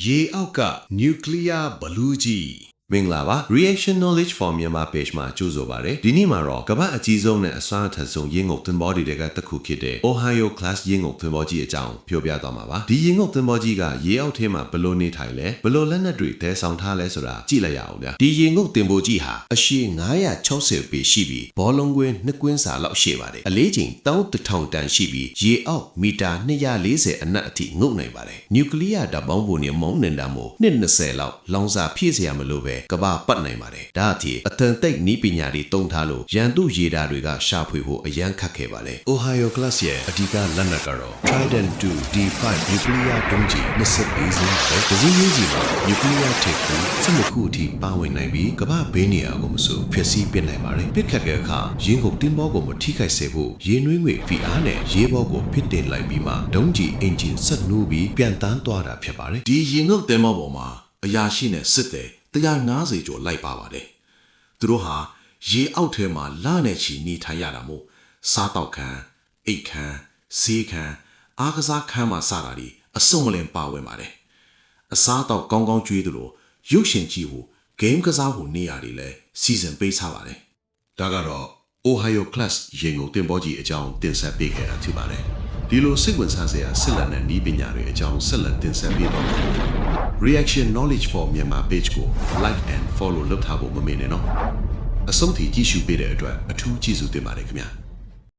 ရေအောက်ကနျူကလ িয়ার ဘလူးကြီးမင်္ဂလာပါ Reaction Knowledge for Myanmar page မှာကြိုဆိုပါရစေဒီနေ့မှာတော့ကမ္ဘာအကြီးဆုံးနဲ့အစွမ်းအထက်ဆုံးရေငုပ်သင်္ဘောတွေကတစ်ခုဖြစ်တဲ့ Ohio Class ရေငုပ်သင်္ဘောကြီးအကြောင်းပြောပြသွားမှာပါဒီရေငုပ်သင်္ဘောကြီးကရေအောက်ထဲမှာဘယ်လိုနေထိုင်လဲဘယ်လိုလက်နက်တွေသယ်ဆောင်ထားလဲဆိုတာကြည့်လိုက်ရအောင်ဗျာဒီရေငုပ်သင်္ဘောကြီးဟာအရှည်960ပေရှိပြီးဘောလုံးကွင်း2ကွင်းစာလောက်ရှည်ပါတယ်အလေးချိန်1000တန်ရှိပြီးရေအောက်မီတာ240အနက်အထိငုပ်နိုင်ပါတယ်နျူကလ িয়ার ဓာတ်ပေါင်းပုံနဲ့မုန်းနေတာမို့20လောက်လောင်စာဖြည့်စရာမလိုပဲကမ္ဘာပတ်နိုင်ပါတယ်ဒါအပြင်အထန်တိတ်နီးပညာတွေတုံးထားလို့ရန်သူရေဓာတ်တွေကရှာဖွေဖို့အရန်ခက်ခဲ့ပါလေ Ohio Class ရဲ့အဓိကလက်နက်ကတော့ Trident 2 D5 nuclear ဒုံးကျည်24စင်းပဲဒီစည်းကြီးမှာ nuclear ထိပ်ကို12ခုအထိပါဝင်နိုင်ပြီးကမ္ဘာဘေးနေရာကိုမဆိုဖျက်ဆီးပစ်နိုင်ပါတယ်ပစ်ခတ်တဲ့အခါရင်းကုန်တင်းဘောကိုမထိခိုက်စေဖို့ရေနွေးငွေဖိအားနဲ့ရေဘောကိုဖစ်တင်လိုက်ပြီးမှဒုံးကျည်အင်ဂျင်ဆက်နှိုးပြီးပြန်တန်းသွားတာဖြစ်ပါတယ်ဒီရေငုပ်သင်္ဘောပေါ်မှာအရာရှိနဲ့စစ်တယ်150ကျော်လိုက်ပါပါတယ်သူတို့ဟာရေအောက်ထဲမှာလနဲ့ချီနေထိုင်ရတာမို့စားတောက်ခန်းအိတ်ခန်းဆေးခန်းအားကစားခန်းမှာစတာဒီအစုံအလင်ပါဝင်ပါတယ်အစားတောက်ကောင်းကောင်းကျွေးသလိုရုပ်ရှင်ကြည့်ဖို့ဂိမ်းကစားဖို့နေရာတွေလည်းစီစဉ်ပေးထားပါတယ်ဒါကတော့ Ohio Class ရေငုပ်သင်္ဘောကြီးအကြောင်းတင်ဆက်ပေးခဲ့တာဖြစ်ပါတယ်ဒီလိုစိတ်ဝင်စားစရာဆက်လက်တဲ့ဤပညာတွေအကြောင်းဆက်လက်တင်ဆက်ပေးတော့မယ် Reaction Knowledge for Myanmar page ကို like and follow လုပ်ထားဖို့မမေ့နဲ့နော်အဆုံးထိကြည့်ရှုပေးတဲ့အတွက်အထူးကျေးဇူးတင်ပါတယ်ခင်ဗျာ